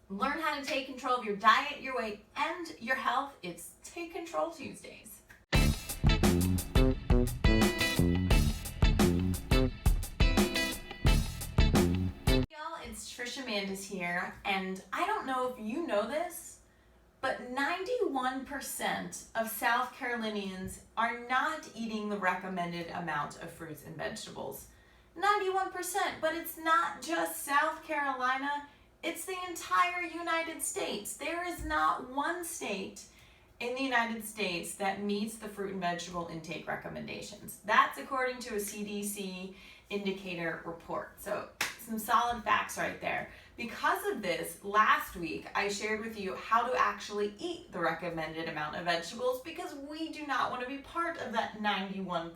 Learn how to take control of your diet, your weight, and your health. It's Take Control Tuesdays. Y'all, it's Trisha Mandis here, and I don't know if you know this, but 91% of South Carolinians are not eating the recommended amount of fruits and vegetables. 91%, but it's not just South Carolina, it's the entire United States. There is not one state in the United States that meets the fruit and vegetable intake recommendations. That's according to a CDC Indicator report. So some solid facts right there. Because of this, last week I shared with you how to actually eat the recommended amount of vegetables because we do not want to be part of that 91%.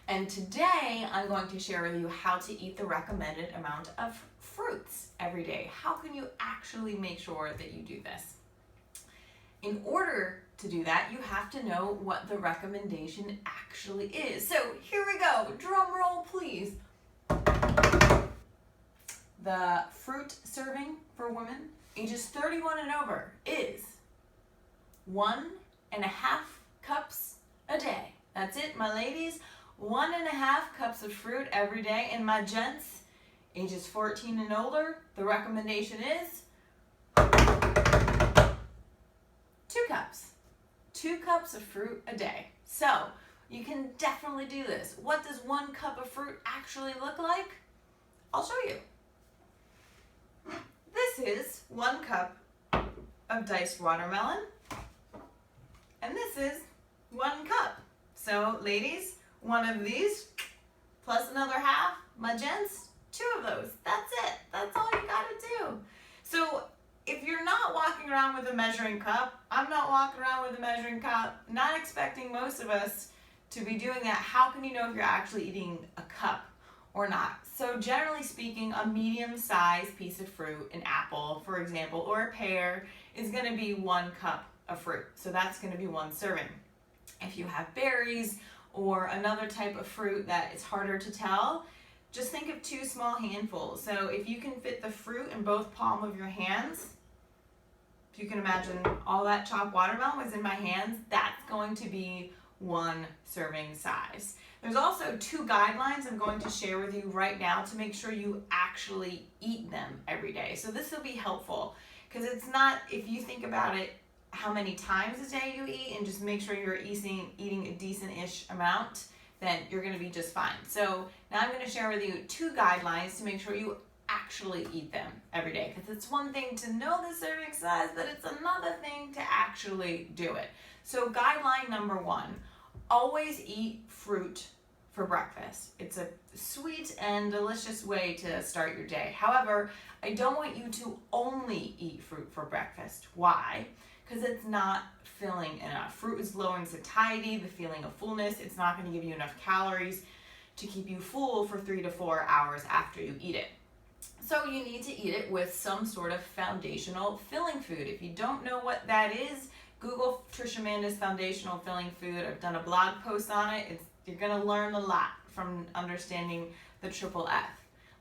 And today I'm going to share with you how to eat the recommended amount of fruits every day. How can you actually make sure that you do this? In order to do that, you have to know what the recommendation actually is. So here we go, drum roll please. The fruit serving for women ages 31 and over is 1.5 cups a day. That's it, my ladies. 1.5 cups of fruit every day. And my gents, ages 14 and older, the recommendation is 2 cups. 2 cups of fruit a day. So you can definitely do this. What does 1 cup of fruit actually look like? I'll show you. This is 1 cup of diced watermelon, and this is 1 cup. So ladies, 1 of these plus another half, my gents, 2 of those. That's it. That's all you gotta do. So if you're not walking around with a measuring cup, I'm not walking around with a measuring cup, not expecting most of us to be doing that, how can you know if you're actually eating a cup or not? So generally speaking, a medium-sized piece of fruit, an apple, for example, or a pear, is going to be 1 cup of fruit. So that's going to be 1 serving. If you have berries or another type of fruit that is harder to tell, just think of 2 small handfuls. So if you can fit the fruit in both palm of your hands, if you can imagine all that chopped watermelon was in my hands, that's going to be 1 serving size. There's also 2 guidelines I'm going to share with you right now to make sure you actually eat them every day. So this will be helpful because it's not, if you think about it, how many times a day you eat and just make sure you're eating a decent-ish amount, then you're going to be just fine. So now I'm going to share with you 2 guidelines to make sure you actually eat them every day, because it's one thing to know the serving size, but it's another thing to actually do it. So guideline number 1, always eat fruit for breakfast. It's a sweet and delicious way to start your day. However, I don't want you to only eat fruit for breakfast. Why? Because it's not filling enough. Fruit is low in satiety, the feeling of fullness. It's not going to give you enough calories to keep you full for 3 to 4 hours after you eat it. So you need to eat it with some sort of foundational filling food. If you don't know what that is, Google Trisha Mandis foundational filling food. I've done a blog post on it. You're going to learn a lot from understanding the triple F.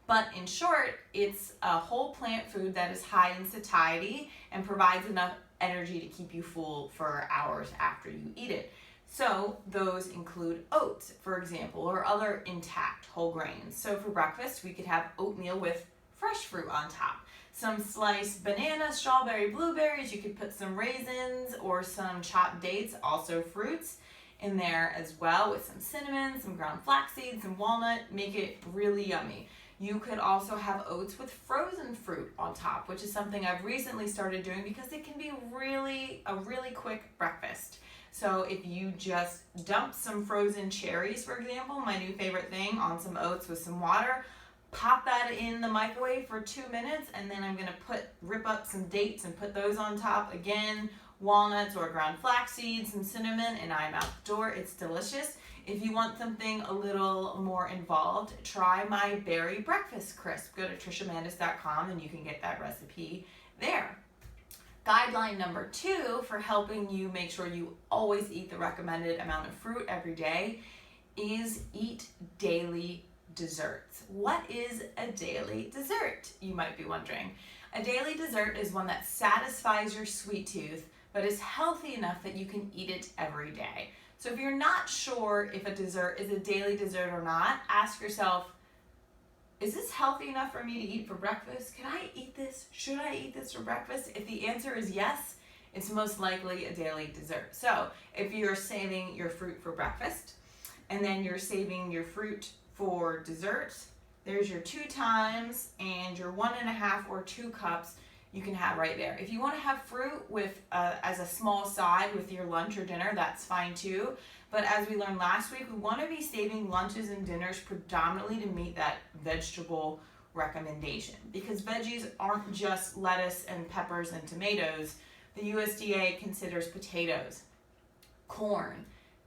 But in short, it's a whole plant food that is high in satiety and provides enough energy to keep you full for hours after you eat it. So those include oats, for example, or other intact whole grains. So for breakfast, we could have oatmeal with fresh fruit on top. Some sliced bananas, strawberry, blueberries. You could put some raisins or some chopped dates, also fruits, in there as well, with some cinnamon, some ground flax seeds, some walnut. Make it really yummy. You could also have oats with frozen fruit on top, which is something I've recently started doing because it can be a really quick breakfast. So if you just dump some frozen cherries, for example, my new favorite thing, on some oats with some water, pop that in the microwave for 2 minutes, and then I'm gonna rip up some dates and put those on top. Again, walnuts or ground flax seeds, some cinnamon, and I'm out the door. It's delicious. If you want something a little more involved, try my berry breakfast crisp. Go to trishamandis.com and you can get that recipe there. Guideline number 2 for helping you make sure you always eat the recommended amount of fruit every day is eat daily desserts. What is a daily dessert, you might be wondering? A daily dessert is one that satisfies your sweet tooth, but is healthy enough that you can eat it every day. So if you're not sure if a dessert is a daily dessert or not, ask yourself, is this healthy enough for me to eat for breakfast? Can I eat this? Should I eat this for breakfast? If the answer is yes, it's most likely a daily dessert. So if you're saving your fruit for breakfast, and then you're saving your fruit for dessert, there's your 2 times and your 1.5 or 2 cups you can have right there. If you want to have fruit with as a small side with your lunch or dinner, that's fine too. But as we learned last week, we want to be saving lunches and dinners predominantly to meet that vegetable recommendation, because veggies aren't just lettuce and peppers and tomatoes. The USDA considers potatoes, corn,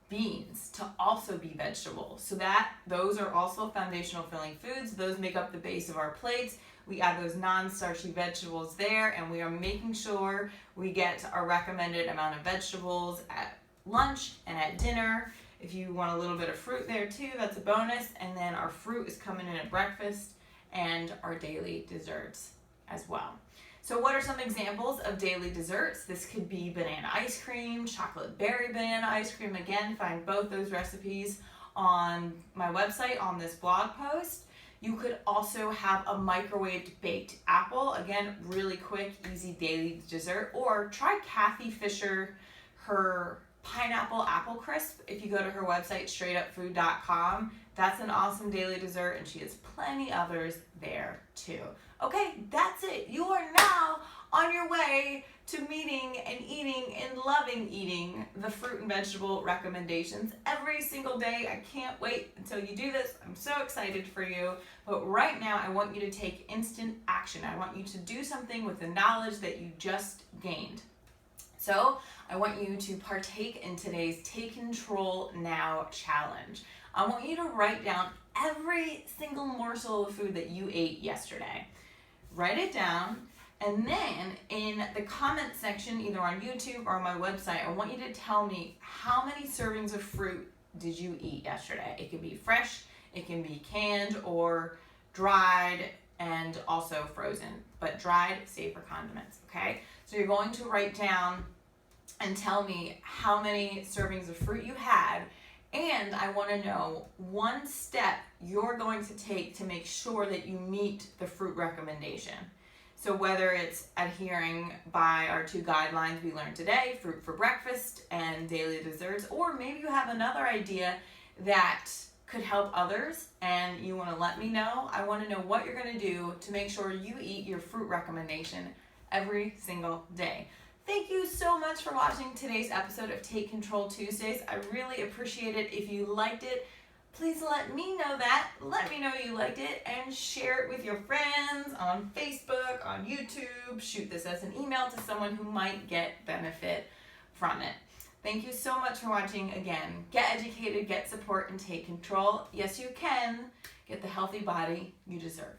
beans to also be vegetables. So that those are also foundational filling foods. Those make up the base of our plates. We add those non-starchy vegetables there, and we are making sure we get our recommended amount of vegetables at lunch and at dinner. If you want a little bit of fruit there too, that's a bonus. And then our fruit is coming in at breakfast and our daily desserts as well. So what are some examples of daily desserts? This could be banana ice cream, chocolate berry banana ice cream. Again, find both those recipes on my website on this blog post. You could also have a microwaved baked apple. Again, really quick, easy daily dessert. Or try Kathy Fisher, her pineapple apple crisp. If you go to her website, straightupfood.com, that's an awesome daily dessert, and she has plenty others there too. Okay, that's it. You are now on your way to meeting and eating and loving eating the fruit and vegetable recommendations every single day. I can't wait until you do this. I'm so excited for you. But right now, I want you to take instant action. I want you to do something with the knowledge that you just gained. So I want you to partake in today's Take Control Now challenge. I want you to write down every single morsel of food that you ate yesterday. Write it down, and then in the comment section, either on YouTube or on my website, I want you to tell me how many servings of fruit did you eat yesterday. It can be fresh, it can be canned or dried, and also frozen, but dried, safe for condiments, okay? So you're going to write down and tell me how many servings of fruit you had, and I want to know one step you're going to take to make sure that you meet the fruit recommendation. So whether it's adhering by our 2 guidelines we learned today, fruit for breakfast and daily desserts, or maybe you have another idea that could help others and you want to let me know. I want to know what you're going to do to make sure you eat your fruit recommendation every single day. Thank you so much for watching today's episode of Take Control Tuesdays. I really appreciate it. If you liked it, please let me know that. Let me know you liked it and share it with your friends on Facebook, on YouTube. Shoot this as an email to someone who might get benefit from it. Thank you so much for watching. Again, get educated, get support, and take control. Yes, you can get the healthy body you deserve.